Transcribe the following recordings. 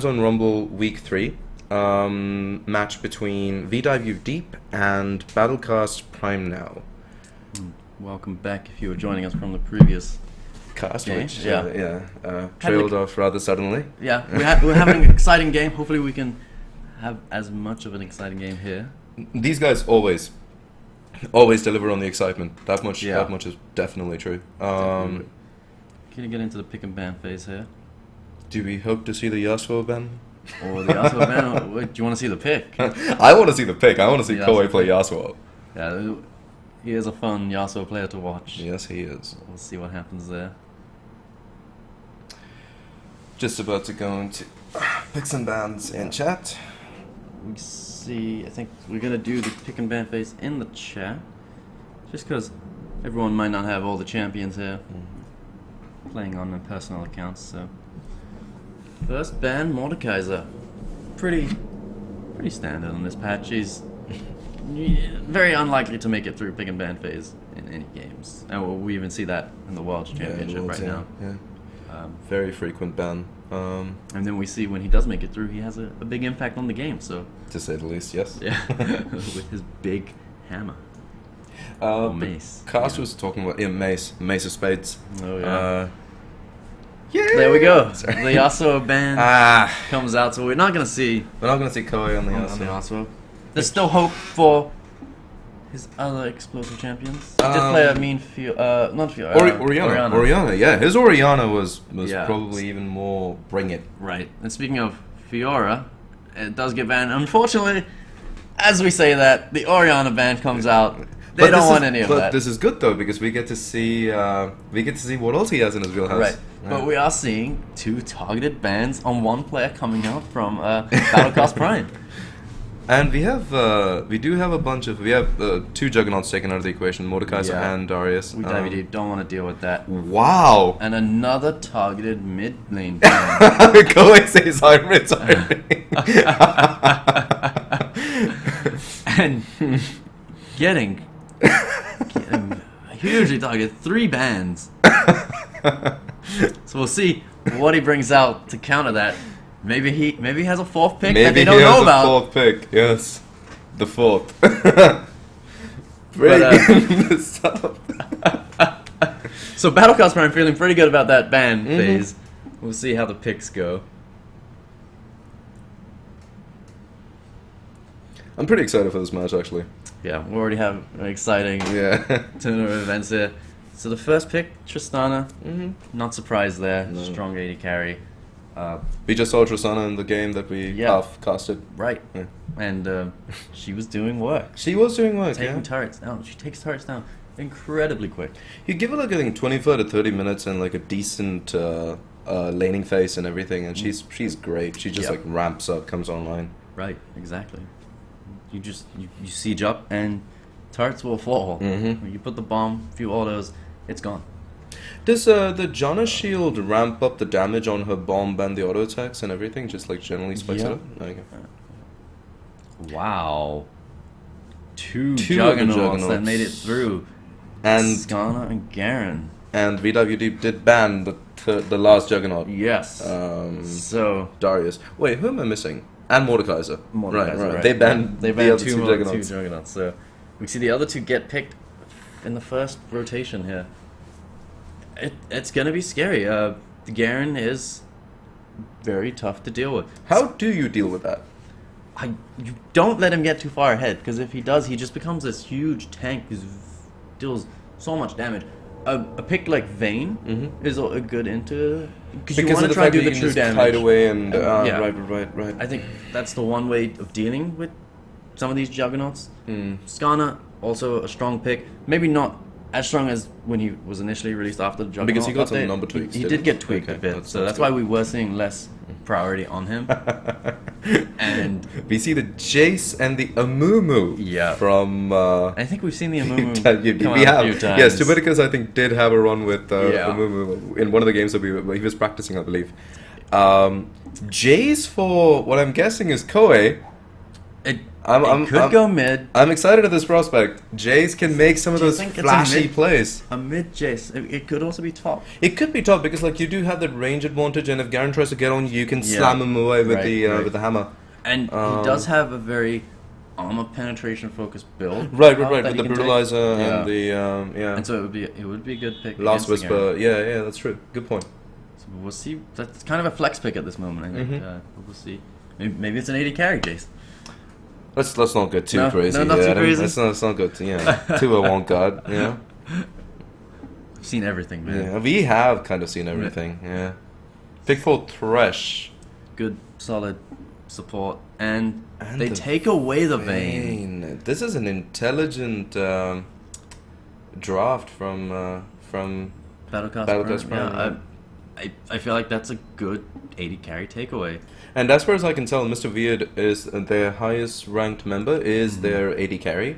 On Rumble Week 3, match between VW Deep and Battlecast Prime Now. Welcome back if you were joining us from the previous Cast, game. which Had trailed off rather suddenly. Yeah, we're having an exciting game. Hopefully we can have as much of an exciting game here. These guys always deliver on the excitement. That much is definitely true. Can you get into the pick and ban phase here? Do we hope to see the Yasuo ban? Or the Yasuo ban? Or do you want to see the pick? I want to see the pick. I want to see The Koei Yasuo play pick. Yasuo. Yeah, he is a fun Yasuo player to watch. Yes, he is. We'll see what happens there. Just about to go into picks and bans in chat. We see, I think we're going to do the pick and ban phase in the chat. Just because everyone might not have all the champions here playing on their personal accounts, so... First ban, Mordekaiser. Pretty standard on this patch. He's very unlikely to make it through pick and ban phase in any games. And we even see that in the World Championship right now. Yeah. Very frequent ban. And then we see when he does make it through, he has a big impact on the game. So To say the least, yes. yeah, with his big hammer. Or mace. Cast was talking about Mace of Spades. Oh yeah. Yeah. There we go. Sorry. The Yasuo ban comes out, so we're not gonna see We're not going to see Koei on the on the Yasuo. Yasuo. There's still hope for his other explosive champions. He did play a mean not Fiora. Orianna, yeah. His Orianna was Yeah. probably even more bring it. Right. And speaking of Fiora, it does get banned. Unfortunately, as we say that, the Orianna ban comes out. They don't want any of but that. this is good though because we get to see what else he has in his wheelhouse. Right. Yeah. But we are seeing 2 targeted bans on 1 player coming out from Battlecast Prime. And we do have a bunch of 2 juggernauts taken out of the equation, Mordekaiser Yeah. and Darius. We WD don't want to deal with that. Wow. And another targeted mid lane ban. Koei says I'm retiring. And getting hugely targeted, 3 bans. So we'll see what he brings out to counter that. Maybe he has a 4th pick that they don't know about. Maybe he has a 4th pick. Yes, the 4th. So Battlecast Prime feeling pretty good about that ban phase. We'll see how the picks go. I'm pretty excited for this match, actually. Yeah, we already have an exciting Yeah. turn of events here. So the first pick, Tristana. Not surprised there. No. Strong AD carry. We just saw Tristana in the game that we half casted. Right. Yeah. And she was doing work. She was doing work, Taking yeah. turrets down. She takes turrets down incredibly quick. You give her like I think 25 to 30 minutes and like a decent laning phase and everything, and she's great. She just like ramps up, comes online. Right, exactly. You siege up and turrets will fall. When you put the bomb, few autos, it's gone. Does the Janna shield ramp up the damage on her bomb and the auto attacks and everything? Just like generally spikes it up? Okay. Wow. Two of the juggernauts that made it through. And Skana and Garen. and VWD did ban the last juggernaut. Yes. So Darius. Wait, who am I missing? And Mordekaiser. Right. They banned They the banned other two two more juggernauts. two juggernauts. So we see the other 2 get picked in the first rotation here. It's gonna be scary. The Garen is very tough to deal with. How do you deal with that? You don't let him get too far ahead, because if he does, he just becomes this huge tank who deals so much damage. A pick like Vayne is a good into because you want to try and do the true damage. Kite away and Yeah. right. I think that's the one way of dealing with some of these juggernauts. Skana also a strong pick, maybe not as strong as when he was initially released after the juggernaut Because he got some update. number tweaks, He didn't did he? get tweaked Okay, a bit, that's that's good. why we were seeing less priority on him. And we see the Jace and the Amumu from I think we've seen the Amumu come we out have a few times. yes, Tubiticus I think did have a run with Amumu in one of the games that he was practicing, I believe. Jace for what I'm guessing is Koei. It could go mid. I'm excited at this prospect. Jace can make some of Do you those think it's a flashy mid? plays. A mid Jace. It could also be top. It could be tough because like you do have that range advantage, and if Garen tries to get on you, you can Yeah. slam him away with Right. with the hammer. And he does have a very armor penetration focused build. Right, that with the he can take. brutalizer Yeah. and the And so it would be a good pick. last against the Garen. whisper. Yeah, that's true. Good point. So we'll see. That's kind of a flex pick at this moment. I think. Mhm. We'll see. Maybe it's an 80 carry, Jace. Let's not get too No, crazy. no, not too I don't- crazy. Let's not go to 201 guard. Yeah, I've seen everything, man. yeah. We have kind of seen everything. Yeah. Pick for Thresh. Good, solid support, and And they the take away the vein. Vayne. This is an intelligent draft from Battlecast. Battlecast Prime, Prime, I feel like that's a good 80 carry takeaway. and as far as I can tell, Mr. Weird is their highest ranked member is their 80 carry,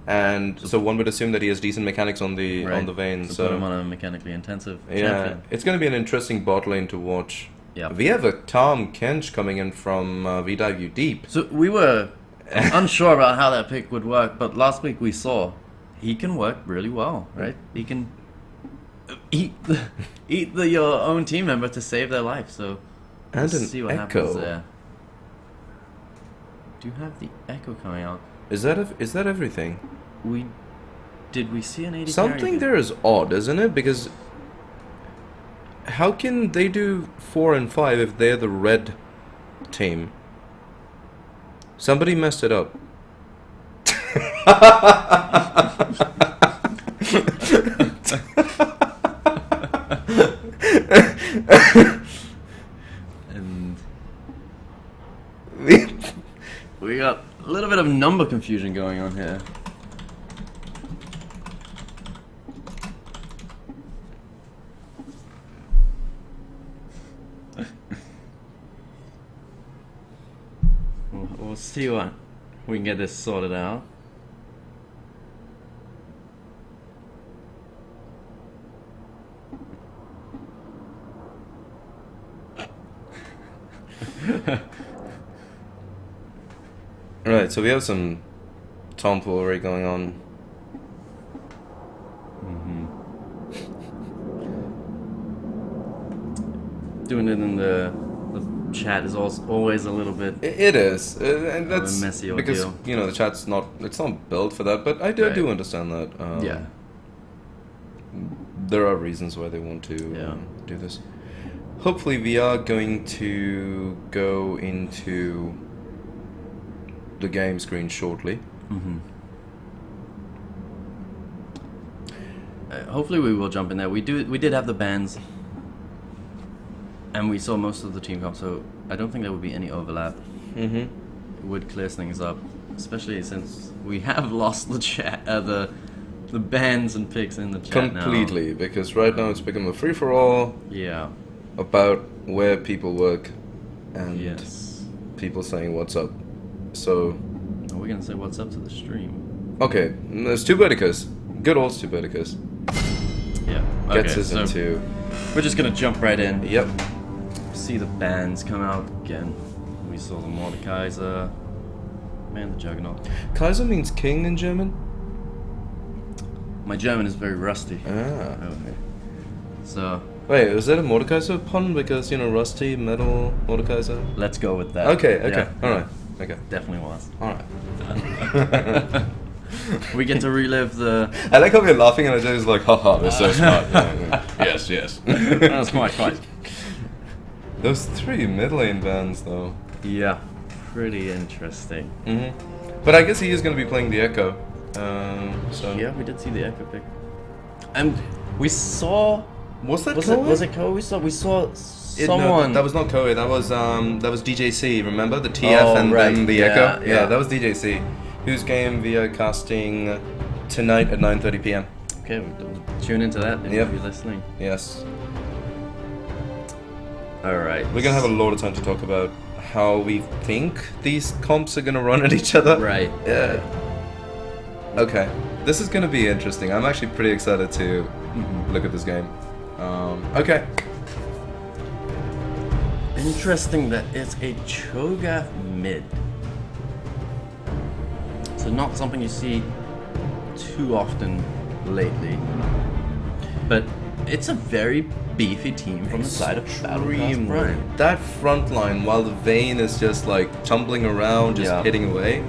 and so one would assume that he has decent mechanics on the Vayne. So put him on a mechanically intensive yeah, champion. it's going to be an interesting bot lane to watch. Yeah. We have a Tom Kench coming in from We Dive You Deep. So we were unsure about how that pick would work, but last week we saw he can work really well, right? He can eat your own team member to save their life. So And we'll an see what Echo. happens there. Do you have the Echo coming out? Is that everything? Did we see an 80 Something carry? there is odd, isn't it? Because how can they do 4 and 5 if they're the red team? Somebody messed it up. And we got a little bit of number confusion going on here. We'll see what we can get this sorted out. Right, so we have some tomfoolery going on. Doing it in the chat is also always a little bit. It is, and that's messy because ordeal. the chat's not built for that. But I do Right. understand that. Yeah. There are reasons why they want to do this. Hopefully, we are going to go into the game screen shortly. Hopefully we will jump in there. We did have the bans, and we saw most of the team comp, so I don't think there would be any overlap. Mm-hmm. It would clear things up, especially since we have lost the chat, the bans and picks in the chat Completely, because right now it's become a free for all now. Yeah. about where people work and Yes. people saying what's up. So, Are we gonna say what's up to the stream? okay, there's two Verticus. Good old two Verticus. Yeah. Gets Okay, us so into. we're just gonna jump right in. Yep. See the bans come out again. We saw the Mordekaiser. Man, the Juggernaut. Kaiser means king in German? My German is very rusty. Ah. Okay. So Wait, is that a Mordekaiser pun? Because, rusty, metal, Mordekaiser? let's go with that. Okay, Yeah, alright. Okay, Definitely was. alright. We get to relive the. I like how we're laughing and I just like, haha, they're so smart. Yeah. Yes. That's quite. Those 3 mid lane bands, though. Yeah, pretty interesting. But I guess he is going to be playing the Echo. So Yeah, we did see the Echo pick, and we saw. was that Was Koei? it Ko? We saw No, someone. that was not Koei. That was DJC. Remember the TF and right. then the Yeah, Echo. yeah. That was DJC. Whose game we are casting tonight at 9:30 p.m. Okay, we'll tune into that if Yep. you're listening. Yes, All right. we're gonna have a lot of time to talk about how we think these comps are gonna run at each other. Right. Yeah. Okay, this is gonna be interesting. I'm actually pretty excited to look at this game. Okay. Interesting that it's a Cho'Gath mid. So not something you see too often lately. But it's a very beefy team from the side of Battlecast Prime. That front line, while the Vayne is just like tumbling around, just hitting away.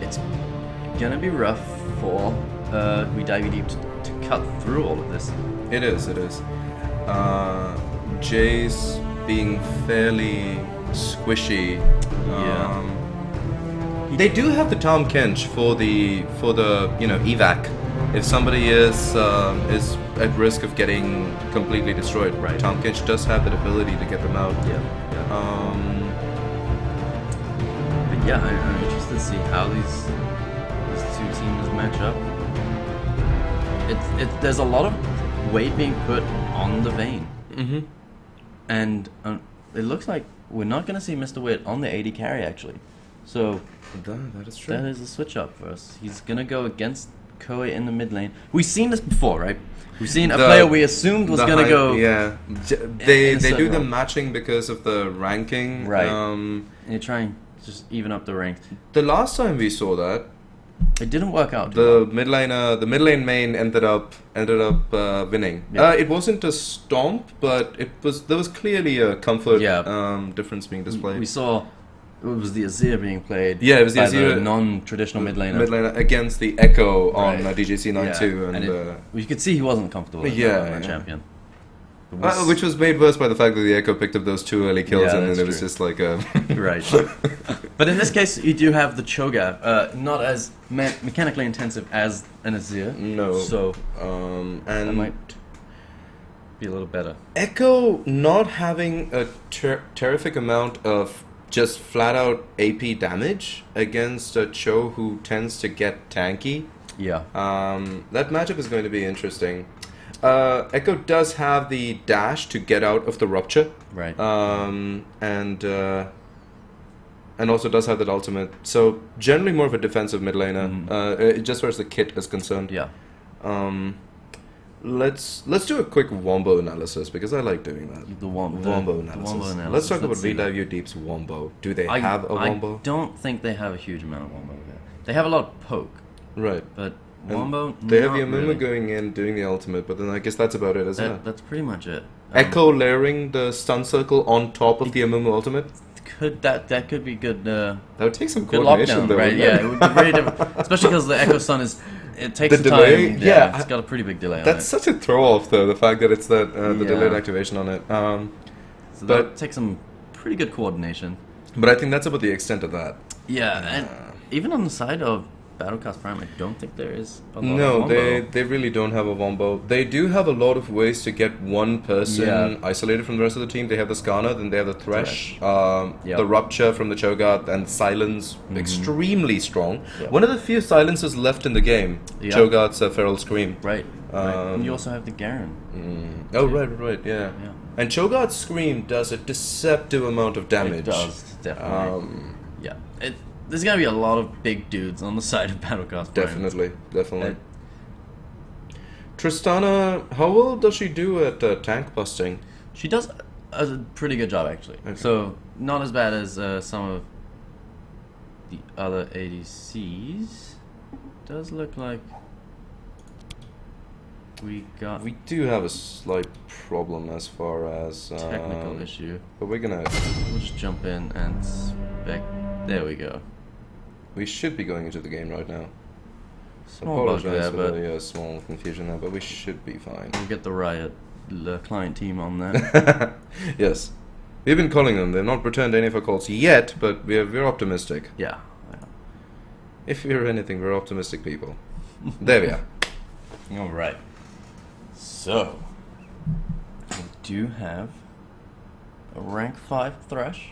It's gonna be rough for We Dive Deep to cut through all of this. It is. Jace being fairly squishy. They do have the Tom Kench for the evac. If somebody is at risk of getting completely destroyed, right. Tom Kench does have that ability to get them out. But yeah, I'm interested to see how these two teams match up. There's a lot of weight being put on the Vayne. Mm-hmm. And it looks like we're not going to see Mr. Witt on the AD carry, actually. So that is true. That is a switch up for us. He's going to go against Koei in the mid lane. We've seen this before, right? We've seen a player we assumed was going to go... Yeah. They do the matching because of the ranking. Right. And you're trying to just even up the ranks. The last time we saw that, it didn't work out. The mid lane main ended up winning. Yeah. It wasn't a stomp, but there was clearly a comfort difference being displayed. We saw it was the Azir being played. Yeah, it was the by Azir, the non-traditional mid laner. Mid laner against the Echo on DJC 9-2, and you could see he wasn't comfortable with that champion. Which was made worse by the fact that the Echo picked up those 2 early kills, and then it was just like a... Right. But in this case, you do have the Cho'Gath, not as mechanically intensive as an Azir. No. So, and that might be a little better. Echo not having a terrific amount of just flat out AP damage against a Cho who tends to get tanky. Yeah. That matchup is going to be interesting. Echo does have the dash to get out of the rupture, right? And also does have that ultimate. So generally more of a defensive mid laner, just as the kit is concerned. Yeah. Let's do a quick wombo analysis because I like doing that. The wombo analysis. Let's talk about VW Deep's wombo. Do they have a wombo? I don't think they have a huge amount of wombo there. They have a lot of poke. Right. But wombo, they have the Amuma really. Going in, doing the ultimate, but then I guess that's about it, isn't it? That's pretty much it. Echo layering the stun circle on top of the Amuma ultimate? That could be good. That would take some good coordination, lockdown, though. Right? Yeah, it would be very different, especially because the Echo Stun it takes the the delay? time. Yeah, it's got a pretty big delay. That's such a throw off, though. The fact that it's that the delayed activation on it. So that takes some pretty good coordination. But I think that's about the extent of that. Yeah, and even on the side of Battlecast Prime, I don't think there is a lot of wombo. They really don't have a wombo. They do have a lot of ways to get one person isolated from the rest of the team. They have the Skarner, then they have the Thresh, the Rupture from the Cho'Gath, and Silence, extremely strong. Yep. One of the few silences left in the game, Cho'Gath's Feral Scream. Right. And you also have the Garen. Oh, right, yeah. And Cho'Gath's Scream does a deceptive amount of damage. It does, definitely. There's gonna be a lot of big dudes on the side of Battlecast Prime. Definitely. Tristana, how well does she do at tank busting? She does a pretty good job, actually. Okay. So, not as bad as some of the other ADCs. Does look like we do have a slight problem as far as... technical issue. But we'll just jump in and there we go. We should be going into the game right now. Small bug there, for the small confusion there, but we should be fine. We'll get the client team on there. Yes. We've been calling them. They've not returned any of our calls yet, but we're optimistic. Yeah. If we're anything, we're optimistic people. There we are. Alright. So, we do have a rank 5 Thresh.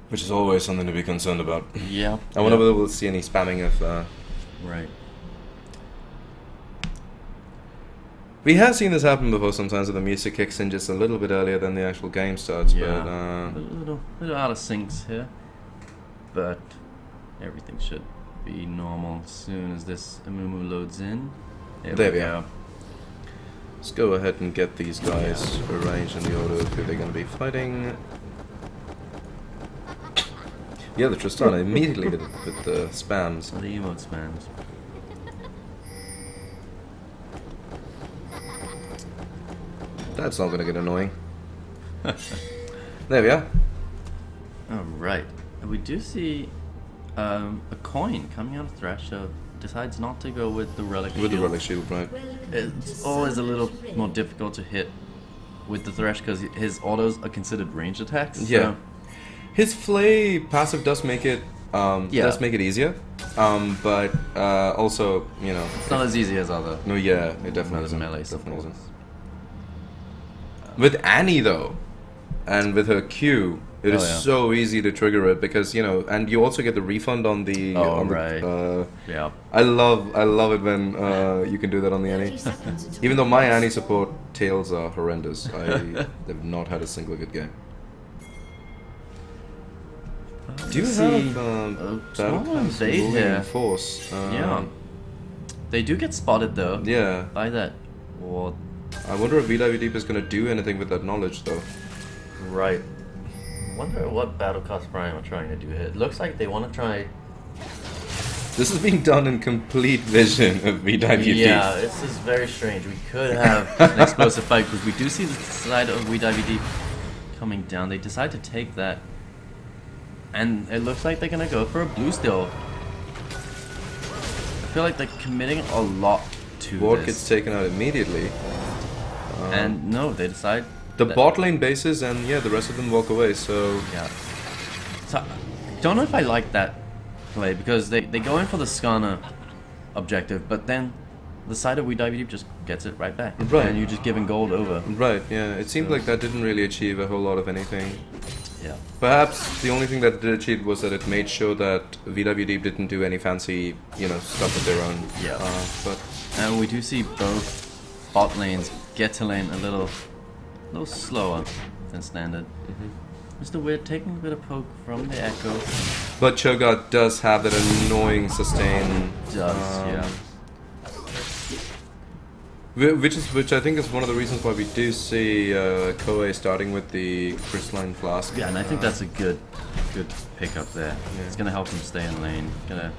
Which is always something to be concerned about. Yeah. I wonder whether we'll see any spamming of... Right. We have seen this happen before sometimes, where the music kicks in just a little bit earlier than the actual game starts. Yeah. But, a little out of syncs here. But everything should be normal as soon as this Amumu loads in. There we are. Let's go ahead and get these guys arranged in the order of who they're going to be fighting. Yeah, the Tristana immediately with the spams. The emote spams. That's not gonna get annoying. There we are. Alright. We do see a coin coming out of Thresh, so decides not to go with the relic shield. With the relic shield, right. It's always a little more difficult to hit with the Thresh because his autos are considered ranged attacks. Yeah. So His Flay passive does make it easier. But also, you know, it's not as easy as other. no, yeah, it definitely Other isn't. melee Definitely supports. isn't. With Annie though, and with her Q, it is Oh, yeah. so easy to trigger it because, you know, and you also get the refund on the. Oh, on right. The, Yeah. I love it when you can do that on the Annie. Even though my Annie support tails are horrendous, they've not had a single good game. Do you Let's have see. Small Battlecast invade moving here. force? Yeah. They do get spotted though. Yeah. By that ward. I wonder if VW Deep is going to do anything with that knowledge though. Right. Wonder what Battlecast Prime are trying to do here. It looks like they want to try. This is being done in complete vision of VW Yeah, this is very strange. We could have an explosive fight because we do see the side of WeDiveD coming down. They decide to take that, and it looks like they're gonna go for a blue still. I feel like they're committing a lot to Ward this. gets taken out immediately. And no, they decide The that- bot lane bases and yeah, the rest of them walk away. So Yeah. So I don't know if I like that play because they go in for the Skana objective, but then the side of WeDiveD just gets it right back. Right. And you're just giving gold over. right, yeah, it seemed So- like that didn't really achieve a whole lot of anything. Yeah. Perhaps the only thing that it did achieve was that it made sure that VW Deep didn't do any fancy, you know, stuff of their own. Yeah. But And we do see both bot lanes get to lane a little slower than standard. Mr. Weird taking a bit of poke from the Echo. Cho'Gath does have that annoying sustain. Yeah. Which I think is one of the reasons why we do see Koei starting with the crystalline flask. Yeah, and I think that's a good pickup there. It's gonna help him stay in lane. Gonna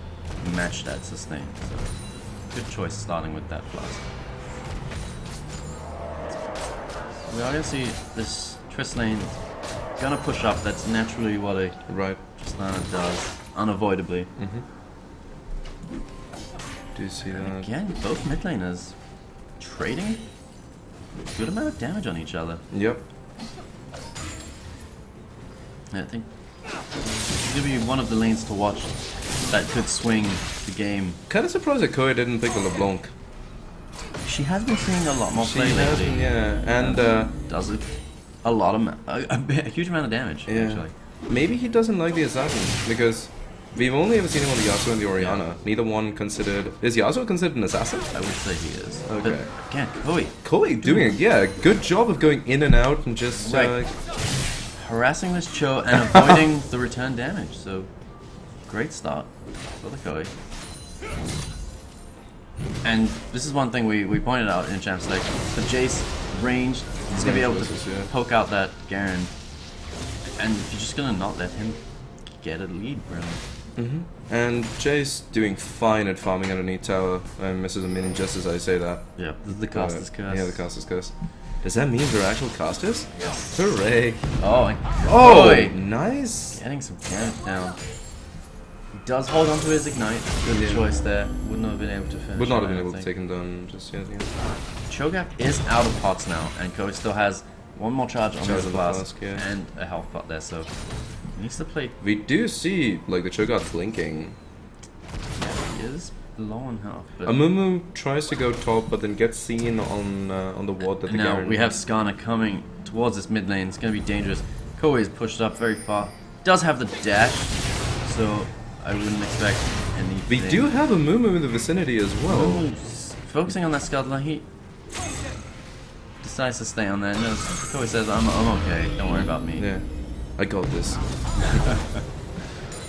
match that sustain. So good choice starting with that flask. We are gonna see this Triss lane gonna push up. That's naturally what a Right. Tristana does, unavoidably. Do you see that? Again, both mid laners trading a good amount of damage on each other. Yep. I think it's gonna be one of the lanes to watch that could swing the game. Kind of surprised that Koei didn't pick the LeBlanc. She has been seeing a lot more She play has, lately. yeah, and Does a lot of a huge amount of damage yeah. actually. Maybe he doesn't like the assassin because we've only ever seen him on the Yasuo and the Orianna. Neither one considered. Is Yasuo considered an assassin? I would say he is. Okay. But again, Koei Koei doing a good job of going in and out and just Right. harassing this Cho and avoiding the return damage. So great start for the Koei. And this is one thing we pointed out in Champs League. The Jace ranged, he's gonna be able to Versus, yeah. poke out that Garen. And you're just gonna not let him get a lead, really. And Jay's doing fine at farming underneath tower and misses a minion just as I say that. Yeah, this is the caster's curse. Yeah, the caster's curse. Does that mean they're actual casters? Yes. Hooray! Oh, and Oh, Koei nice! getting some damage down. He does hold on to his ignite. Good Yeah. choice there. Would not have been able to finish. Would not him, have I been able don't to think. take him down just yet. Yeah. Cho'Gath is out of pots now, and Koei still has one more charge on Charge his on the flask flask, yeah. and a health pot there, so he needs to play. We do see like the Cho'Gath blinking. Yeah, he is low on health, but Amumu tries to go top, but then gets seen on the ward that the now Garen. we have Skana coming towards this mid lane. It's going to be dangerous. Koei is pushed up very far. Does have the dash, so I wouldn't expect anything. We do have Amumu in the vicinity as well. Amumu focusing on that skeleton line. He decides to stay on there. No, Koei says, I'm okay. Don't worry about me. Yeah, I got this.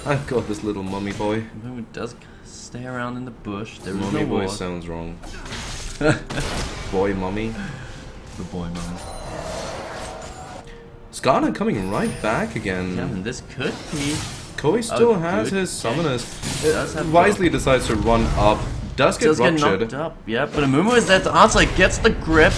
I got this little mummy boy. Amumu does stay around in the bush. There is Mummy no boy ward. sounds wrong. Boy mummy. The boy moment. Skana coming right back again. Yeah, and this could be Koei still has his summoners. Wisely decides to run up. Does get ruptured. Knocked up, yeah, but Amumu is there to answer. Gets the grip.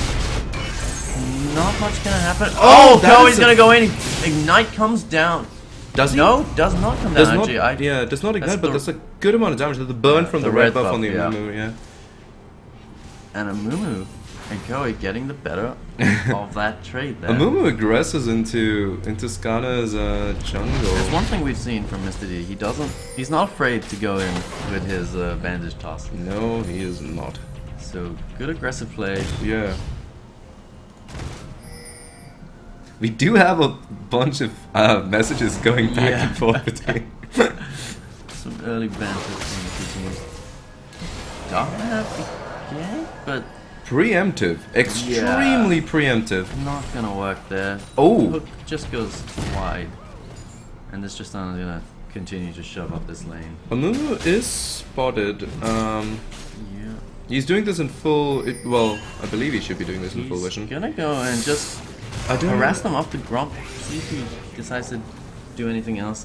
Not much gonna happen. Oh, Koei's gonna go in. Ignite comes down. Does he? No, does not come down. Actually, yeah, does not ignite, but there's a good amount of damage. There's the burn from the red buff on the Amumu, yeah. And Amumu and Koei getting the better of that trade there. Amumu aggresses into Skana's jungle. There's one thing we've seen from Mr. D. He's not afraid to go in with his bandage toss. No, he is not. So good aggressive play. Yeah. We do have a bunch of messages going back and forth between. Some early banter from the two teams. Don't have again, but preemptive, extremely preemptive. Not gonna work there. Oh, Hook just goes wide, and this Tristana's gonna continue to shove up this lane. Amumu is spotted. Yeah. He's doing this in full. Well, I believe he should be doing this in full vision. He's gonna go and just harass them up the Gromp. See if he decides to do anything else.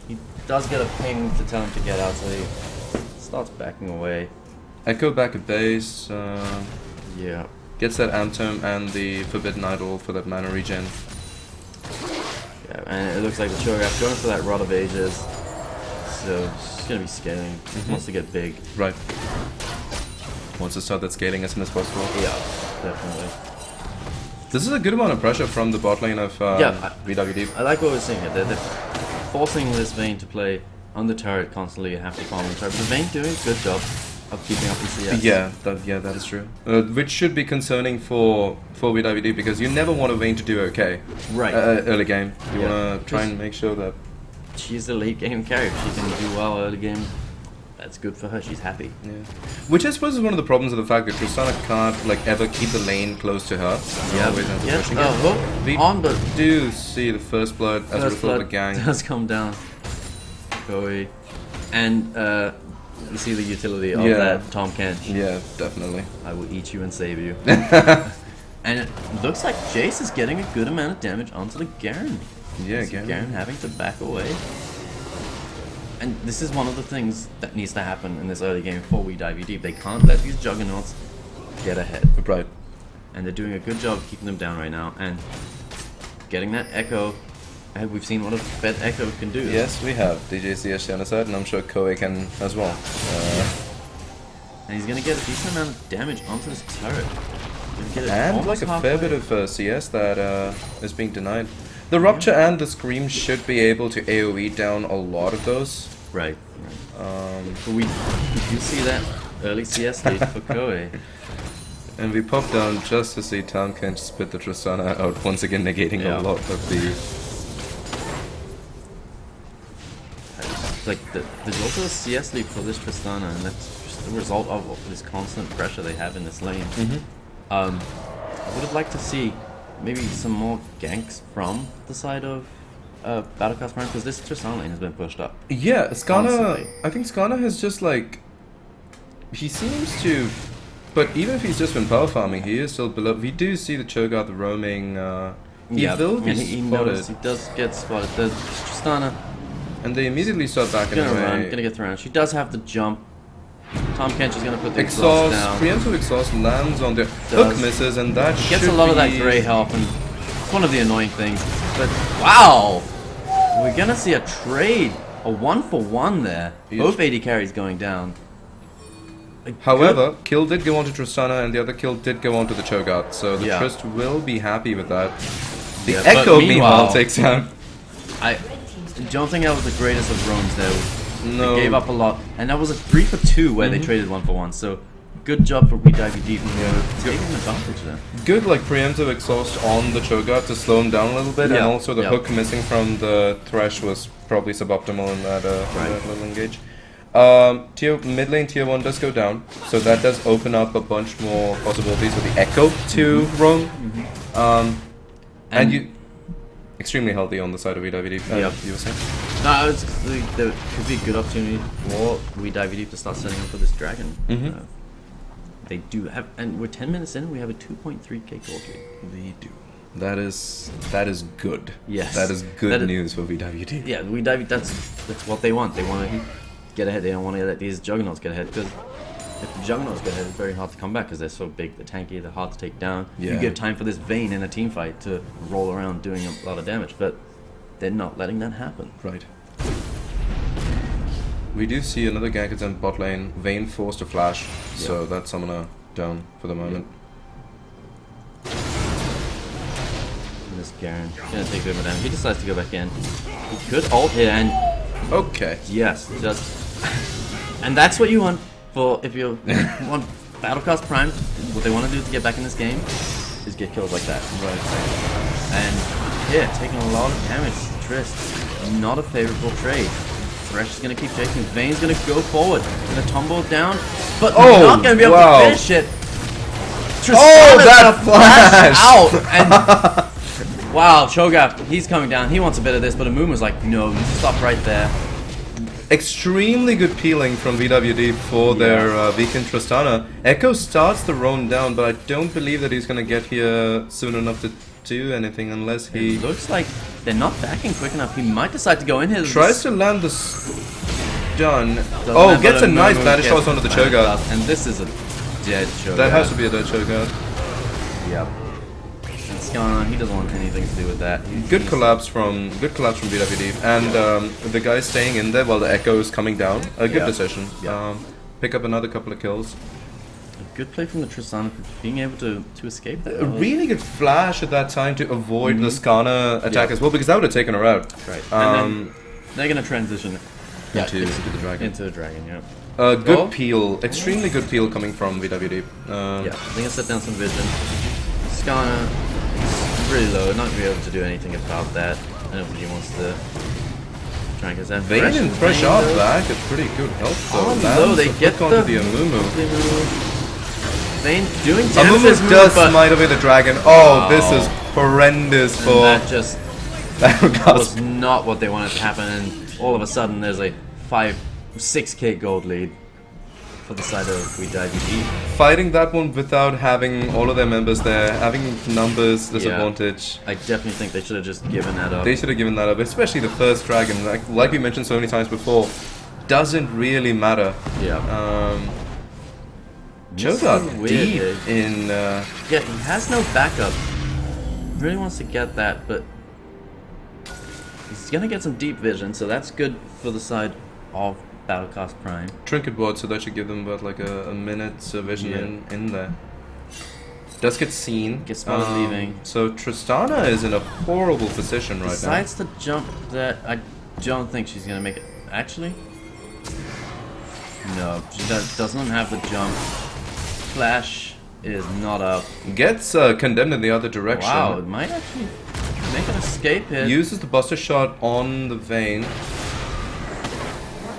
He does get a ping to tell him to get out, so he starts backing away. Echo back at base. Yeah. Gets that Anthem and the Forbidden Idol for that mana regen. Yeah, and it looks like the Cho'Gath's going for that Rod of Ages. So she's gonna be scaling. Wants to get big. Right. Wants to start that scaling as soon as possible. Yeah, definitely. This is a good amount of pressure from the bot lane of VWD. I like what we're seeing here. They're forcing this Vayne to play on the turret constantly and have to farm the turret. But the Vayne doing a good job of keeping up with CS. Yeah, that is true. Which should be concerning for VWD because you never want a Vayne to do okay. Right. Early game. You want to try and make sure that she's a late game carry. If she can do well early game, that's good for her. She's happy. Yeah. Which I suppose is one of the problems of the fact that Tristana can't like ever keep the lane close to her. Yeah. We do see the first blood as a result of the gang. Does come down. Koei. And you see the utility of that Tom Kent. Yeah, definitely. I will eat you and save you. And it looks like Jace is getting a good amount of damage onto the Garen. Yeah, Garen having to back away. And this is one of the things that needs to happen in this early game before we dive deep. They can't let these juggernauts get ahead. Right. And they're doing a good job keeping them down right now and getting that Echo. And we've seen what a Fed Echo can do. Yes, we have. DJC has shown us that, and I'm sure Koei can as well. And he's going to get a decent amount of damage onto this turret. And like a fair bit of CS that is being denied. The Rupture and the Scream should be able to AoE down a lot of those. Right. But we do see that early CS lead for Koei. And we pop down just to see Tom Kent spit the Tristana out, once again negating a lot of the... Like there's also a CS lead for this Tristana, and that's just the result of this constant pressure they have in this lane. I would have liked to see maybe some more ganks from the side of Battlecast Prime, because this Tristana lane has been pushed up. Yeah, Skana. I think Skana has just like... He seems to... But even if he's just been power farming, he is still below... We do see the Cho'Gath roaming... he will be spotted. He does get spotted. The Tristana... And they immediately start backing away. Gonna get thrown. She does have the jump. Tom Kench is gonna put the exhaust down. Preemptive exhaust lands on the hook, misses, and that gets a lot of that gray health, and it's one of the annoying things. But wow, we're gonna see a trade, a 1-for-1 there. Both AD carries going down. However, kill did go onto Tristana, and the other kill did go onto the Cho'Gath, so the Trist will be happy with that. The Echo, meanwhile, takes out. I don't think that was the greatest of roams there. No. They gave up a lot. And that was a 3-for-2 where they traded 1-for-1. So good job for We Dive Deep. Taking advantage there. Good like preemptive exhaust on the Cho'Gath to slow him down a little bit. And also the hook missing from the Thresh was probably suboptimal in that, little engage. Mid lane tier 1 does go down. So that does open up a bunch more possibilities for the Echo to roam. And you... Extremely healthy on the side of VWD. You were saying? No, there could be a good opportunity for VWD to start setting up for this dragon. They do have, and we're 10 minutes in. We have a 2.3k gold lead. We do. That is good. Yes. That is good news for VWD. Yeah, that's what they want. They want to get ahead. They don't want to let these juggernauts get ahead, because if the juggernauts get ahead, it's very hard to come back because they're so big, they're tanky, they're hard to take down. Yeah. You give time for this Vayne in a team fight to roll around doing a lot of damage, but they're not letting that happen. Right. We do see another gank in bot lane. Vayne forced a flash, so that summoner down for the moment. And this Garen gonna take a bit of damage. He decides to go back in. He could ult here and Okay. yes, just and that's what you want for if you want Battlecast Prime. What they want to do to get back in this game is get kills like that. Right. And yeah, taking a lot of damage. Trist, not a favorable trade. Thresh is gonna keep chasing. Vayne's gonna go forward, gonna tumble down, but not gonna be able to finish it. Oh, that flash out! And wow, Cho'Gath, he's coming down. He wants a bit of this, but Amuma's like, no, you stop right there. Extremely good peeling from VWD for their Viking Tristana. Echo starts the roam down, but I don't believe that he's gonna get here soon enough to do anything unless he... It looks like they're not backing quick enough. He might decide to go in here. Tries to land the stun. Oh, gets a nice banish toss onto the Cho'Gath. And this is a dead Cho'Gath. That has to be a dead Cho'Gath. Yep. And Skarner, he doesn't want anything to do with that. Good collapse from VWD. And the guy staying in there while the Echo is coming down. A good decision. Pick up another couple of kills. Good play from the Tristana for being able to escape that. A really good flash at that time to avoid the Skarner attack as well, because that would have taken her out. Right. And then they're going to transition into the dragon. Into the dragon, yeah. Good peel. Extremely good peel coming from VWD. Yeah, they're going to set down some vision. Skarner is really low, not going to be able to do anything about that. I don't think he wants to try and get that. Vayne and Thresh are back at pretty good health though. They get onto the Amumu. Vayne doing damage. Amumu does smite away the dragon. Oh, this is horrendous for... That just was not what they wanted to happen, and all of a sudden there's a 6k gold lead for the side of VWD. Fighting that one without having all of their members there, having numbers disadvantage. I definitely think they should have just given that up. They should have given that up, especially the first dragon. Like we mentioned so many times before, doesn't really matter. Yeah. Cho'Gath deep in... yeah, he has no backup. Really wants to get that, but he's gonna get some deep vision, so that's good for the side of Battlecast Prime. Trinket ward, so that should give them about like a minute's vision in there. Does get seen. Gets spotted leaving. So Tristana is in a horrible position right now. Decides to jump that. I don't think she's gonna make it. Actually, no, she doesn't have the jump. Flash is not up. Gets condemned in the other direction. Wow, it might actually make an escape hit. Uses the Buster Shot on the Vayne.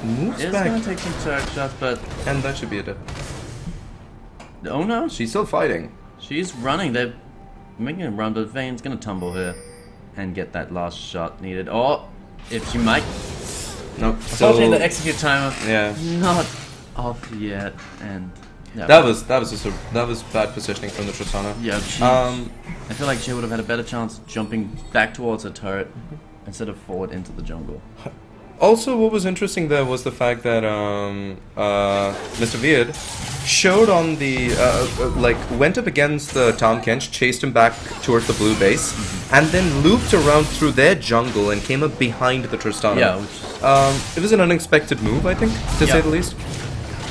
Moves It's back. gonna take some turret shots, but... And that should be a death. Oh no. She's still fighting. She's running. They're making a run, but Vayne's gonna tumble here and get that last shot needed. Or if she might... Nope. Unfortunately, the execute timer not off yet, and... Yeah, that was bad positioning from the Tristana. Yeah, I feel like she would have had a better chance jumping back towards her turret instead of forward into the jungle. Also, what was interesting there was the fact that Mr. Weird showed on the went up against the Tahm Kench, chased him back towards the blue base, and then looped around through their jungle and came up behind the Tristana. Yeah, it was an unexpected move, I think, to say the least.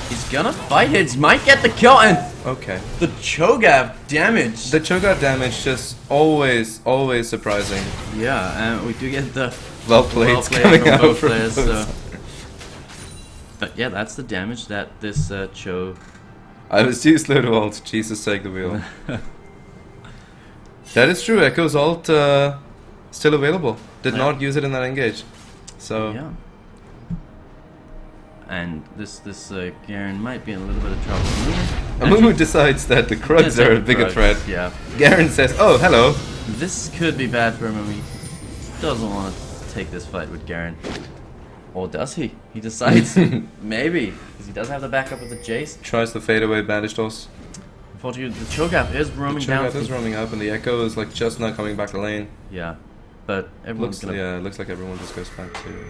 He's gonna fight it. He might get the kill, and the Cho'Gath damage. The Cho'Gath damage just always surprising. Yeah, and we do get the well played coming out both from players. both. So. But yeah, that's the damage that this Cho. I was too slow to ult. Jesus, take the wheel. That is true. Echo's ult still available. Did not use it in that engage. So yeah. And this Garen might be in a little bit of trouble. Amumu decides that the Krugs are a bigger threat. Yeah. Garen says, "Oh, hello." This could be bad for Amumu. He doesn't want to take this fight with Garen. Or does he? He decides maybe, because he does have the backup with the Jace. Tries the fadeaway bandage toss. Unfortunately, the Cho'Gath is roaming down. Cho'Gath is roaming up, and the Echo is like just not coming back to lane. Yeah, but everyone's gonna. Yeah, it looks like everyone just goes back to.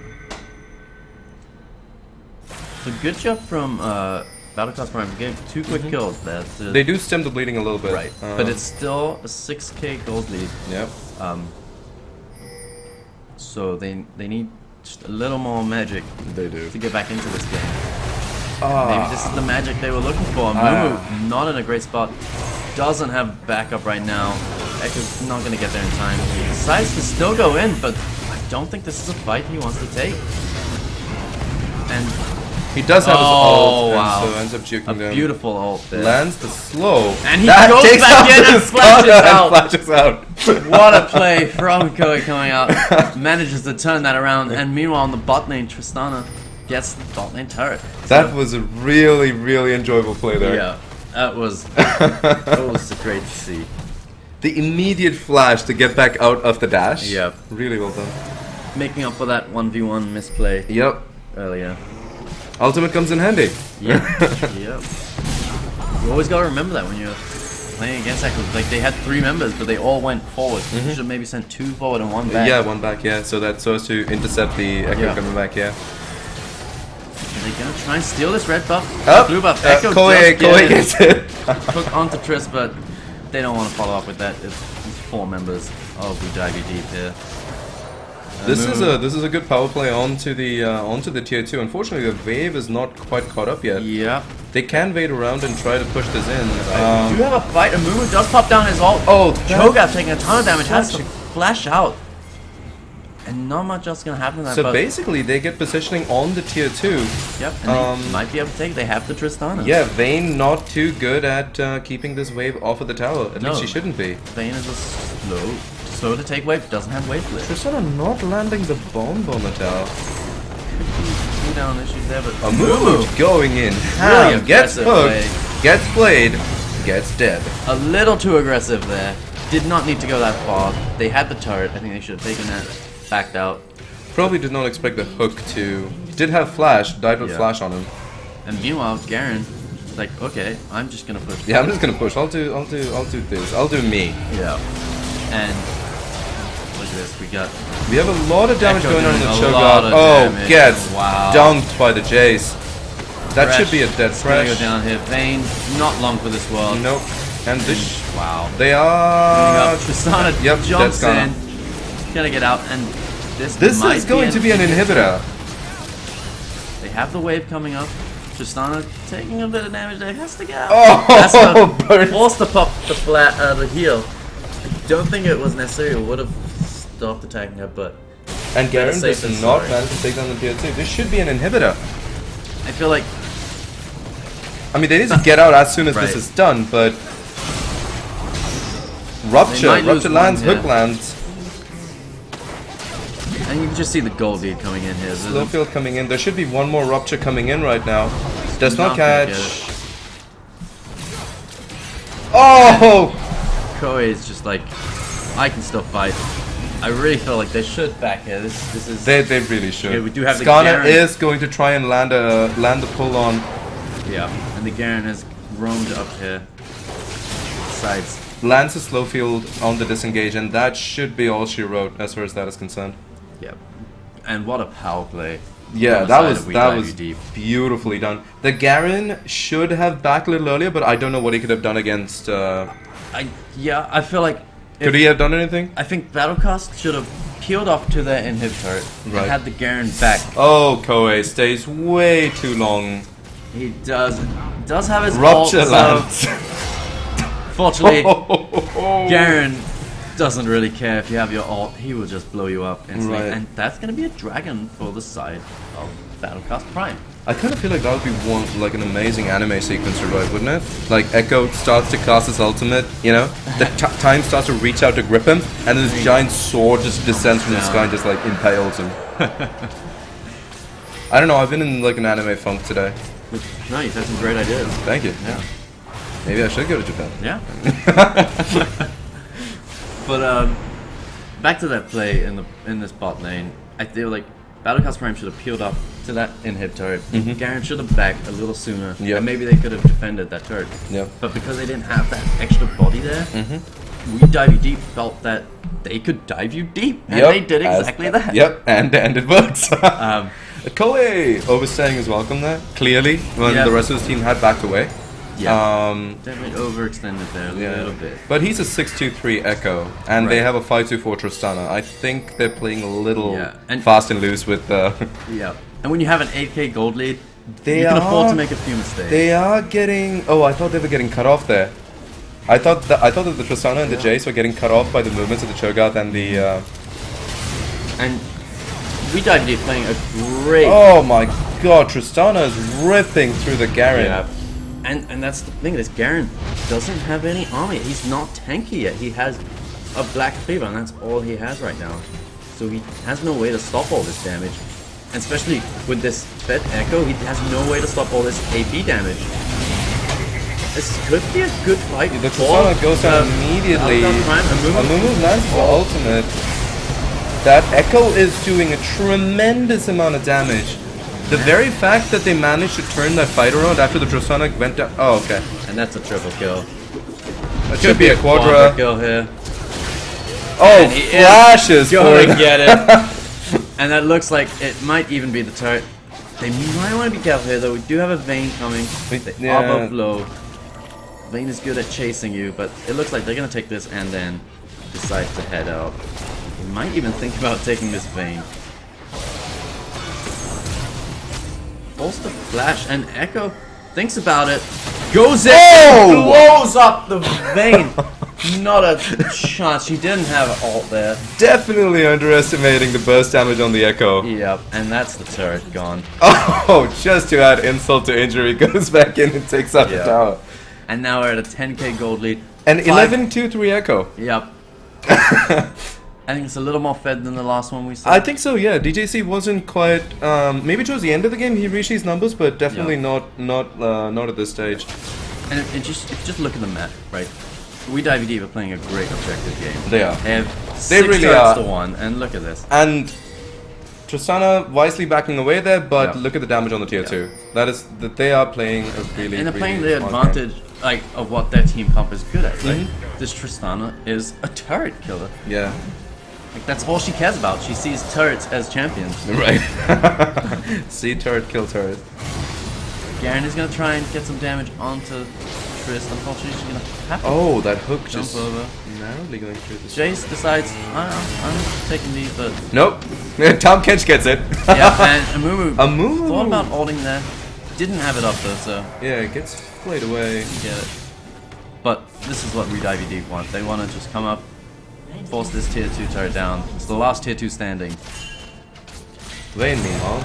So good job from Battlecast Prime. Getting 2 quick kills there. They do stem the bleeding a little bit, right? But it's still a 6k gold lead. Yep. So they need just a little more magic. They do to get back into this game. Maybe this is the magic they were looking for. Mumu not in a great spot. Doesn't have backup right now. Echo's not going to get there in time. He decides to still go in, but I don't think this is a fight he wants to take. And he does have his ult, wow. and so ends up juking them. A beautiful ult there. Lands the slow. And he goes back in and flashes out. What a play from Koei coming out. Manages to turn that around. And meanwhile on the bot lane, Tristana gets the bot lane turret. That was a really, really enjoyable play there. Yeah, that was great to see. The immediate flash to get back out of the dash. Yep. Really well done. Making up for that 1v1 misplay. Yep. Earlier. Ultimate comes in handy. Yep. Yep. You always gotta remember that when you're playing against Echo. Like they had 3 members, but they all went forward. You should have maybe sent 2 forward and 1 back. Yeah, 1 back. Yeah. So that's so as to intercept the Echo coming back. Yeah. Are they gonna try and steal this red buff? Blue buff. Echo Koei gets it. Hook onto Triss, but they don't want to follow up with that. It's 4 members of the dive deep here. This is a good power play onto the tier 2. Unfortunately, the wave is not quite caught up yet. Yeah. They can wait around and try to push this in. We do have a fight. A Mumu does pop down his ult. Oh, Cho'Gath taking a ton of damage. Has to flash out. And not much else is going to happen. So basically, they get positioning on the tier 2. Yep, and they might be able to take. They have the Tristana. Yeah, Vayne not too good at keeping this wave off of the tower. At least she shouldn't be. Vayne is a slow to take wave. Doesn't have wave flip. Tristana not landing the bomb on the tower. Could be down issues there, but a move going in. Really gets hooked, gets played, gets dead. A little too aggressive there. Did not need to go that far. They had the turret. I think they should have taken that. Backed out. Probably did not expect the hook to. Did have flash, died with flash on him. And meanwhile, Garen, like, okay, I'm just gonna push. Yeah, I'm just gonna push. I'll do this. I'll do me. Yeah. And look at this. We have a lot of damage going on in the Cho'Gath. Oh, gets dunked by the Jace. That should be a dead Thresh. Go down here. Vayne, not long for this world. Nope. And this. Wow. They are. Tristana jumps in. Gonna get out, and this is going to be an inhibitor. They have the wave coming up. Tristana taking a bit of damage there. Has to get out. Oh, forced to pop the heal. I don't think it was necessary. It would have stopped attacking her, but. And Garen does not manage to take down the tier 2. This should be an inhibitor. I feel like. I mean, they need to get out as soon as this is done, but. Rupture lands, hook lands. And you can just see the gold lead coming in here. Slowfield coming in. There should be one more Rupture coming in right now. Does not catch. Oh! Koei is just like, I can still fight. I really feel like they should back here. This is. They really should. Okay, we do have Skarner is going to try and land the pull on. Yeah, and the Garen has roamed up here. Sides. Lands a Slowfield on the disengage, and that should be all she wrote as far as that is concerned. Yep. And what a power play. Yeah, that was beautifully done. The Garen should have back a little earlier, but I don't know what he could have done against. I feel like. Could he have done anything? I think Battlecast should have peeled off to their inhib turret and had the Garen back. Oh, Koei stays way too long. He does have his Rupture ult, lands. Fortunately, Garen doesn't really care if you have your ult. He will just blow you up instantly. And that's going to be a dragon for the side of Battlecast Prime. I kind of feel like that would be like an amazing anime sequence to write, wouldn't it? Like Echo starts to cast his ultimate, you know? The time starts to reach out to grip him, and this giant sword just descends from the sky and just like impales him. I don't know, I've been in like an anime funk today. No, you've had some great ideas. Thank you. Yeah. Maybe I should go to Japan. Yeah. But back to that play in this bot lane. I feel like Battlecast Prime should have peeled up to that in-hit turret. Garen should have backed a little sooner. Yep. And maybe they could have defended that turret. Yep. But because they didn't have that extra body there, We Dive You Deep felt that they could dive you deep. And they did exactly that. Yep, and it works. Kole overstaying his welcome there, clearly, when the rest of his team had backed away. Yeah, definitely overextended there a little bit. But he's a 6-2-3 Echo, and they have a 5-2-4 Tristana. I think they're playing a little fast and loose with the... Yeah, and when you have an 8k gold lead, you can afford to make a few mistakes. They are getting... Oh, I thought they were getting cut off there. I thought that the Tristana and the Jace were getting cut off by the movements of the Cho'Gath and the... And We Dive You Deep playing a great... Oh my god, Tristana is ripping through the Garen. Yeah. And that's the thing, this Garen doesn't have any armor yet. He's not tanky yet. He has a Black Cleaver, and that's all he has right now. So he has no way to stop all this damage. And especially with this Fed Echo, he has no way to stop all this AP damage. This could be a good fight. The Tristana goes down immediately. Amumu lands for ultimate. That Echo is doing a tremendous amount of damage. The very fact that they managed to turn that fight around after the Tristana went down... Oh, okay. And that's a triple kill. It should be a quadra kill here. Oh, flashes for it. Get it. And that looks like it might even be the turret. They might want to be careful here, though. We do have a Vayne coming. They are both low. Vayne is good at chasing you, but it looks like they're going to take this and then decide to head out. They might even think about taking this Vayne. Pulls the flash, and Echo thinks about it, goes in, blows up the Vayne. Not a chance. She didn't have an ult there. Definitely underestimating the burst damage on the Echo. Yep, and that's the turret gone. Oh, just to add insult to injury, goes back in and takes out the tower. And now we're at a 10k gold lead. And 11-2-3 Echo. Yep. I think it's a little more fed than the last one we saw. I think so, yeah. DJC wasn't quite... maybe towards the end of the game he reached these numbers, but definitely not at this stage. And if you just look at the map, right? We Dive You Deep are playing a great objective game. They are. They have 6 really turrets to 1, and look at this. And Tristana wisely backing away there, but look at the damage on the tier 2. That they are playing a really... And they're playing the advantage like of what their team comp is good at. Like, this Tristana is a turret killer. Yeah. Like, that's all she cares about. She sees turrets as champions. Right. See turret, kill turret. Garen is going to try and get some damage onto Triss. Unfortunately, she's going to have to Oh, that hook jump just over. narrowly going through the... Jace decides, I'm taking these, but... Nope. Tom Kench gets it. Yeah, and Amumu Amumu thought about ulting there. Didn't have it up though, so... Yeah, it gets played away. Get it. But this is what We Dive You Deep want. They want to just come up, force this tier 2 turret down. It's the last tier 2 standing. Lane, meanwhile,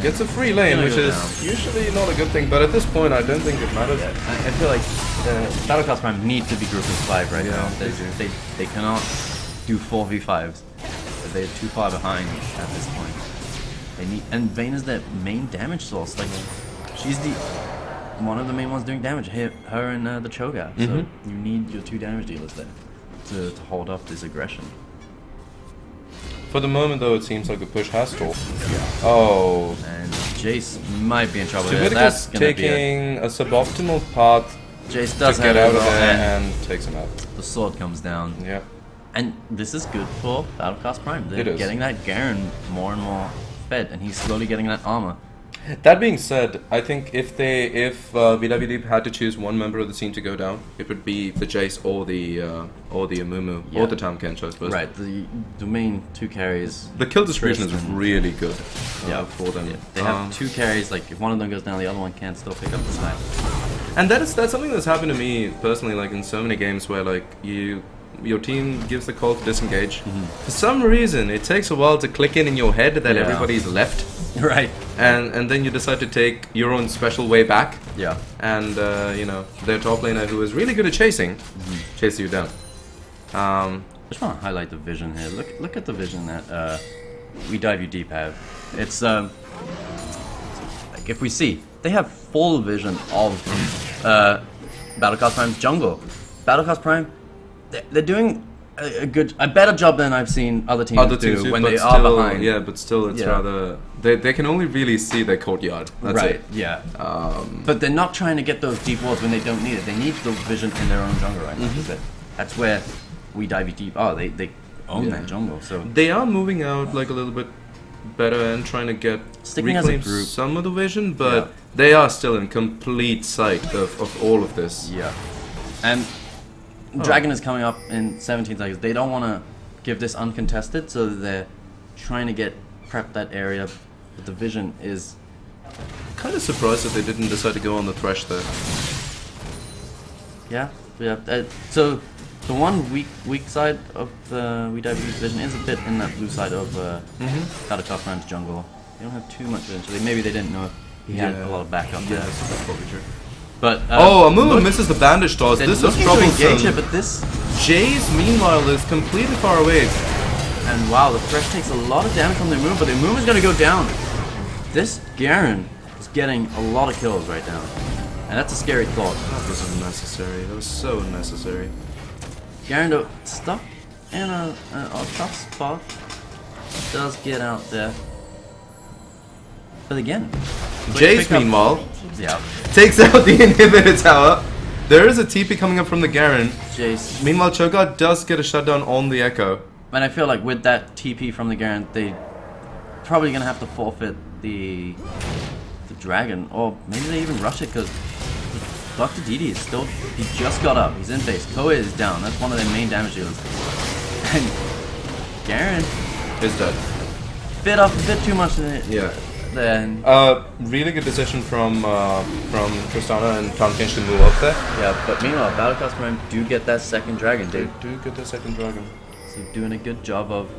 gets a free lane, which is usually not a good thing, but at this point I don't think it matters. Yeah, I feel like Battlecast Prime need to be grouped as 5 right now. They cannot do 4v5s. They're too far behind at this point. They need, and Vayne is their main damage source. Like, she's one of the main ones doing damage. Her and the Cho'Gath. So you need your 2 damage dealers there to hold off this aggression. For the moment, though, it seems like the push has stalled. Yeah. Oh. And Jace might be in trouble. That's taking a suboptimal path. Jace does to get out of there and takes him out. The sword comes down. Yeah. And this is good for Battlecast Prime. They're getting that Garen more and more fed, and he's slowly getting that armor. That being said, I think if VWD had to choose one member of the team to go down, it would be the Jace or the Amumu or the Tahm Kench, I suppose. Right, the main 2 carries. The kill distribution is really good for them. Yeah. They have 2 carries, like if one of them goes down, the other one can still pick up the snipe. And that's something that's happened to me personally, like in so many games where like your team gives the call to disengage. For some reason, it takes a while to click in your head that everybody's left. Right. And then you decide to take your own special way back. Yeah. And, their top laner, who is really good at chasing, chases you down. I just want to highlight the vision here. Look at the vision that We Dive You Deep have. It's, like if we see, they have full vision of Battlecast Prime's jungle. Battlecast Prime, they're doing a better job than I've seen other teams do when they are behind. Yeah, but still, it's rather they can only really see their courtyard. That's right. it. Yeah. But they're not trying to get those deep walls when they don't need it. They need the vision in their own jungle right now. That's where we dive deep. Oh, they own that jungle. So they are moving out like a little bit better and trying to get reclaim some of the vision, but they are still in complete sight of all of this. Yeah. And Dragon is coming up in 17 seconds. They don't want to give this uncontested, so they're trying to prep that area. But the vision is kind of surprised that they didn't decide to go on the Thresh there. Yeah. So the one weak side of the WWE's vision is a bit in that blue side of Battlecast jungle. They don't have too much vision, so maybe they didn't know if he had a lot of backup there. So that's probably true. But Amumu misses the bandage toss. This is troublesome. But this Jace, meanwhile, is completely far away. And wow, the Thresh takes a lot of damage from the Amumu, but the Amumu is going to go down. This Garen is getting a lot of kills right now. And that's a scary thought. That was unnecessary. That was so unnecessary. Garen, though, stuck in a tough spot. Does get out there. But again, Jace, meanwhile, yeah, takes out the inhibitor tower. There is a TP coming up from the Garen. Jace. Meanwhile, Cho'Gath does get a shutdown on the Echo. And I feel like with that TP from the Garen, they probably gonna have to forfeit the Dragon, or maybe they even rush it because Dr. DD is still. He just got up. He's in base. Koa is down. That's one of their main damage dealers. And Garen is dead. Bit off a bit too much. Then really good decision from Tristana and Tom Kinch to move up there. Yeah, but meanwhile, Battlecast Prime do get that second dragon. They do get the second dragon. So doing a good job of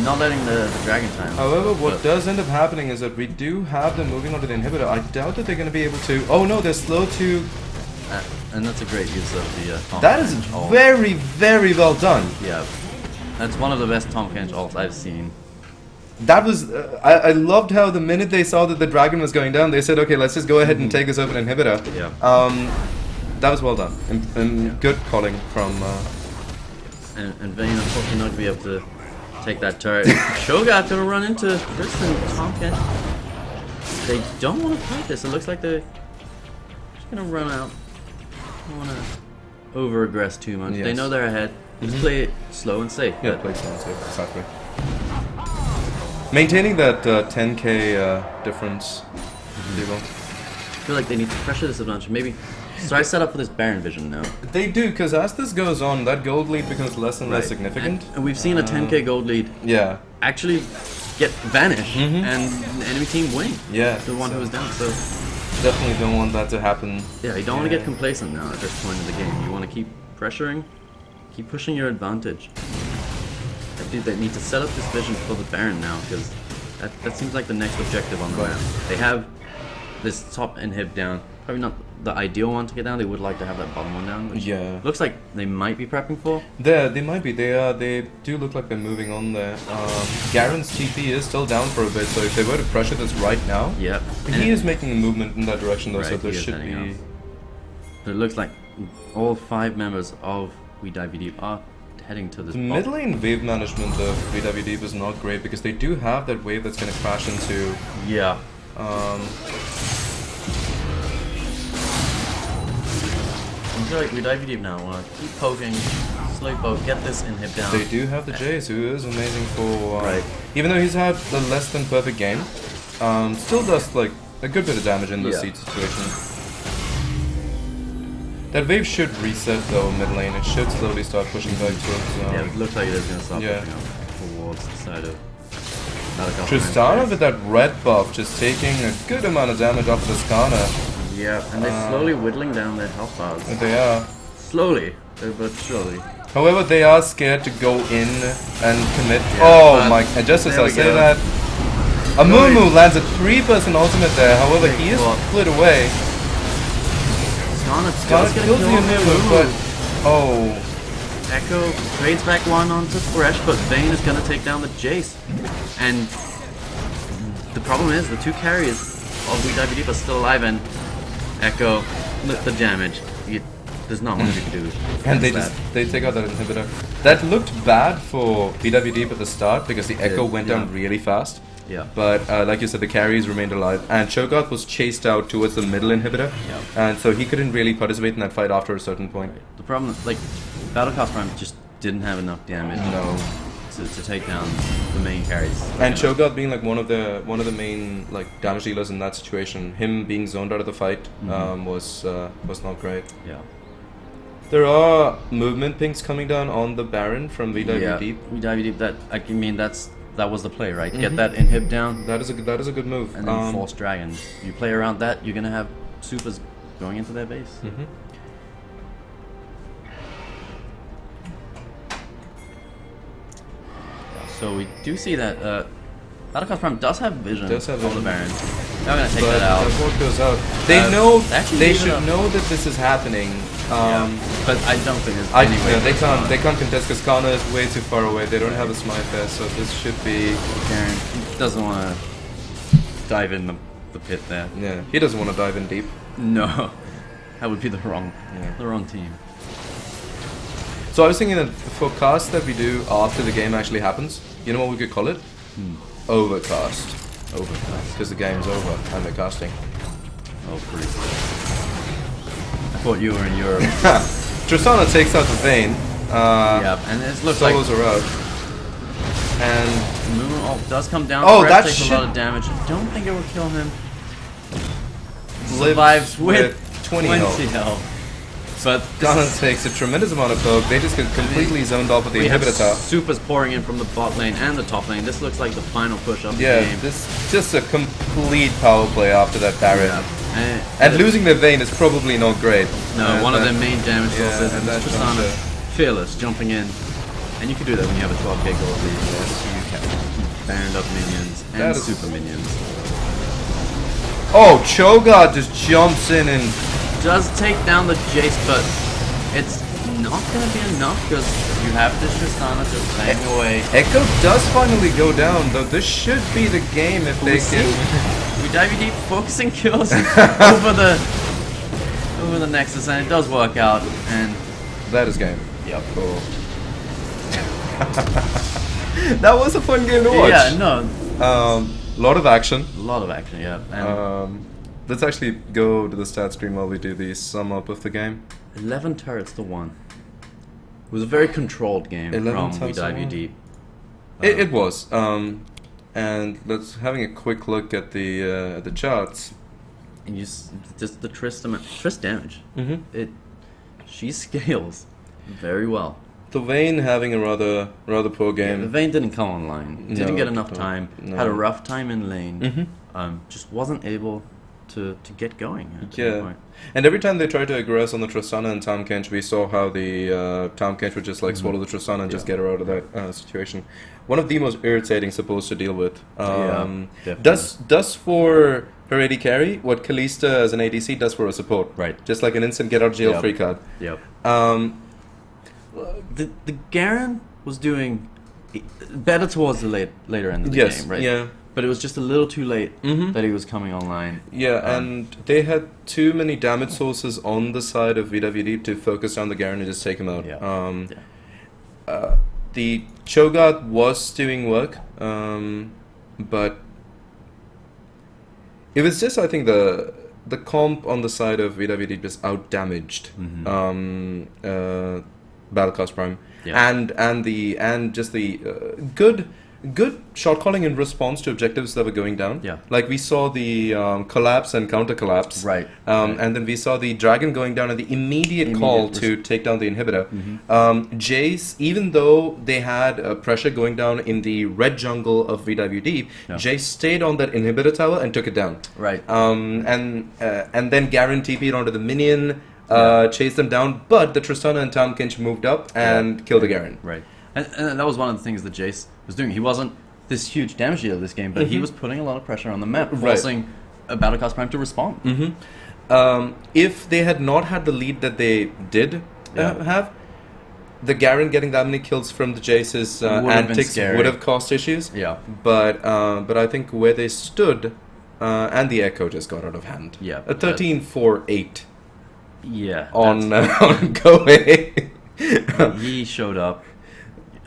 not letting the dragon time. However, what does end up happening is that we do have them moving on to the inhibitor. I doubt that they're going to be able to. Oh no, they're slow to. And that's a great use of the. That is very, very well done. Yeah, that's one of the best Tom Kench ults I've seen. That was, I loved how the minute they saw that the dragon was going down, they said, okay, let's just go ahead and take this open inhibitor. Yeah. That was well done. And good calling from... And Vayne, unfortunately, not going to be able to take that turret. Cho'Gath going to run into Tristan and Tom Kench. They don't want to fight this. It looks like they're just going to run out. Don't want to over-aggress too much. Yes. They know they're ahead. Just play it slow and safe. Yeah, play slow and safe, exactly. Maintaining that 10k difference. I feel like they need to pressure this advantage. Maybe try set up for this Baron vision now. They do, because as this goes on, that gold lead becomes less and less significant. And we've seen a 10k gold lead actually vanish and the enemy team win. Yeah. The one who was down. So definitely don't want that to happen. Yeah, you don't want to get complacent now at this point in the game. You want to keep pressuring, keep pushing your advantage. I think they need to set up this vision for the Baron now, because that seems like the next objective on the map. They have this top inhib down. Probably not the ideal one to get down. They would like to have that bottom one down, which looks like they might be prepping for. They might be. They do look like they're moving on there. Garen's TP is still down for a bit, so if they were to pressure this right now, he is making a movement in that direction though, so there should be... But it looks like all 5 members of We Dive Deep are heading to this. The mid lane wave management of WWD was not great because they do have that wave that's going to crash into. Yeah. I feel like we dive deep now. Want to keep poking, slow poke, get this inhib down. They do have the Jace, who is amazing for. Even though he's had the less than perfect game, still does like a good bit of damage in those seed situations. That wave should reset though mid lane. It should slowly start pushing back towards. Yeah, it looks like it is going to start pushing up towards the side of. Tristana with that red buff just taking a good amount of damage off of the Skana. Yeah, and they're slowly whittling down their health bars. They are. Slowly, but surely. However, they are scared to go in and commit. Oh my, and just as I say that, Amumu lands a 3-person ultimate there, however he is split away. Skana kills the Amumu, but... Oh. Echo trades back one onto Thresh, but Vayne is going to take down the Jace. And the problem is, the 2 carriers of We Dive Deep are still alive, and Echo with the damage. there's not much you can do. And they against they take out that inhibitor. That looked bad for BWD at the start because the Echo went down really fast. Yeah. But like you said, the carries remained alive, and Cho'Gath was chased out towards the middle inhibitor, and so he couldn't really participate in that fight after a certain point. The problem, like, Battlecast Prime just didn't have enough damage. No. To take down the main carries. And Cho'Gath being like one of the main like damage dealers in that situation, him being zoned out of the fight was not great. Yeah. There are movement pings coming down on the Baron from VW Yeah. Deep. VW Deep. That was the play, right? Get that inhib down. That is a good move. And then False Dragon. You play around that, you're gonna have supers going into their base. So we do see that Battlecast Prime does have vision of the Baron. They're gonna take that out. But what goes out? They know. They should up. know that this is happening. But I don't think there's any way. They can't. They can't contest because Kana is way too far away. They don't have a smite there, so this should be. Baron doesn't want to dive in the pit there. Yeah, he doesn't want to dive in deep. No, that would be the wrong team. So I was thinking that for casts that we do after the game actually happens, you know what we could call it? Overcast. Overcast. Because the game's over and they're casting. Oh, pretty. I thought you were in Europe. Tristana takes out the Vayne. Yeah, and it looks like solos are out. And Moon Ult does come down. Oh, Fred that takes shit. a lot of damage. I don't think it will kill him. lives with 20 health. health. But Ganon takes a tremendous amount of poke. They just get completely zoned off with the we have inhibitor tower. supers pouring in from the bot lane and the top lane. This looks like the final push of the Yeah, game. this just a complete power play after that Baron. Yeah. And losing their Vayne is probably not great. No, one of their main damage sources and is that Tristana juncture. fearless, jumping in. And you can do that when you have a 12k gold lead. Yes, you can. Baroned up minions and That is- super minions. Oh, Cho'Gath just jumps in and Does take down the Jace, but it's not going to be enough because you have this Tristana just bang away. Echo does finally go down, though this should be the game if they can. We dive deep, focusing kills over the Nexus, and it does work out. And That is game. yep. Cool. That was a fun game to watch. Yeah, no, Lot of action. a lot of action. Yeah, and Let's actually go to the stat stream while we do the sum up of the game. 11 turrets to 1. It was a very controlled game 11 from We times to Dive You 1. Deep. It was. And let's having a quick look at the charts. And just the Triss damage. Mm-hmm. She scales very well. The Vayne having a rather poor Yeah, game. the Vayne didn't come online. Didn't No, get enough no, time. no. Had a rough time in lane. Mm-hmm. Just wasn't able to get going. At any Yeah. point. And every time they tried to aggress on the Tristana and Tahm Kench, we saw how the Tahm Kench would just like swallow the Tristana and just get her out of that situation. One of the most irritating supposed to deal with. definitely. Does for her AD carry what Kalista as an ADC does for a support. Right. Just like an instant get out of jail Yep. free card. Yep. Um, The Garen was doing better towards the later end of the yes. game, right? Yeah. But it was just a little too late Mhm. that he was coming online. Yeah, and they had too many damage sources on the side of VWD to focus on the Garen and just take him out. Yeah. The Cho'Gath was doing work, but it was just, I think, the comp on the side of VWD just out-damaged Battlecast Prime. Yeah. And just the good shot calling in response to objectives that were going down. Yeah. Like we saw the collapse and counter collapse. Right. And then we saw the dragon going down and the immediate call to take down the inhibitor. Jace, even though they had pressure going down in the red jungle of VWD, Jace stayed on that inhibitor tower and took it down. Right. And then Garen TP'd onto the minion, chased them down, but the Tristana and Tahm Kench moved up and killed the Garen. Right. And that was one of the things that Jace was doing. He wasn't this huge damage dealer this game, but he was putting a lot of pressure on the map, forcing a Battlecast Prime to respond. If they had not had the lead that they did have, the Garen getting that many kills from the Jace's antics would have caused issues. Yeah. But I think where they stood, and the Echo just got out of hand. Yeah. A 13-4-8. Yeah. on Koei. He showed up.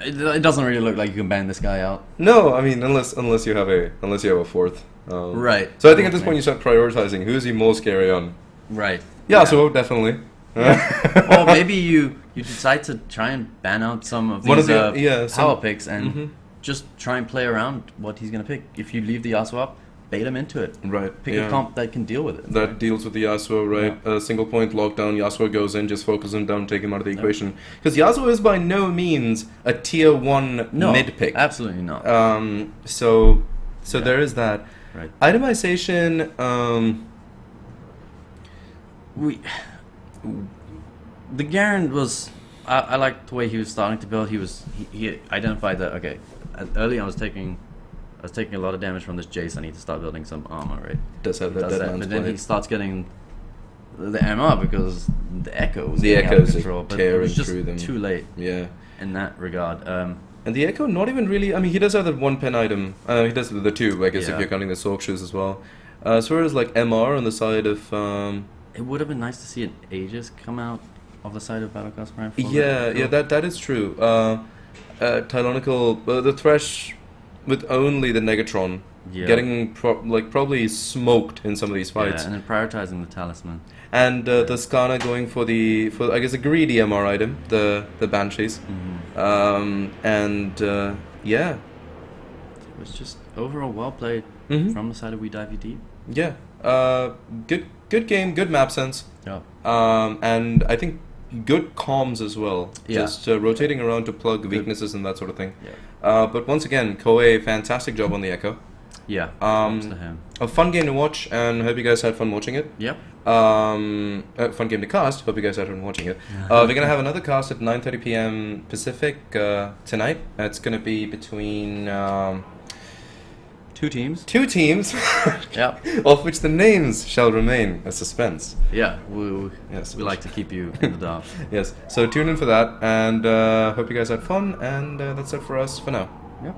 It doesn't really look like you can ban this guy out. No, I mean unless you have a fourth. Right. So I think at this point you start prioritizing who's he most scary on. Right. Yeah. So definitely. Or maybe you decide to try and ban out some of these power picks and just try and play around what he's gonna pick. If you leave the Yasuo up, bait him into it. Right. Pick a comp that can deal with it. That deals with the Yasuo, right? Yeah. Single point lockdown, Yasuo goes in, just focus him down, take him out of the equation. Because Yasuo is by no means a tier 1 mid pick. Absolutely not. So there is that. Right. Itemization, the Garen was... I liked the way he was starting to build. He identified that, okay, early I was taking a lot of damage from this Jace. I need to start building some armor, right? does have that Dead Man's But then he Blade. starts getting the MR because the echoes. The getting out of echoes are control, but it tearing was just through them. too late Yeah. in that regard. And the Echo, not even really. I mean, he does have that one pen item. He does the two, I guess, if Yeah. you're counting the Soak Shoes as well. As far as like MR on the side of. It would have been nice to see an Aegis come out of the side of Battlecast Prime. Yeah, that is true. Tylonical, the Thresh with only the Negatron, getting probably smoked in some of these fights. Yeah, and then prioritizing the Talisman. And the Skana going for I guess a greedy MR item, the Banshees. Yeah. It was just overall well played from the side of We Dive You Deep. Yeah. Good game, good map sense. Yeah. And I think good comms as well. Yeah. Just rotating around to plug weaknesses and that sort of thing. Yeah. But once again, Koei, fantastic job on the Echo. Yeah. Props to him. A fun game to watch, and hope you guys had fun watching it. Yep. Fun game to cast. Hope you guys had fun watching it. We're gonna have another cast at 9:30 p.m. Pacific tonight. It's gonna be between Two teams. two teams, Yep. of which the names shall remain a suspense. Yeah. Yes. We like to keep you in the dark. Yes. So tune in for that, and hope you guys had fun. And that's it for us for now. Yep.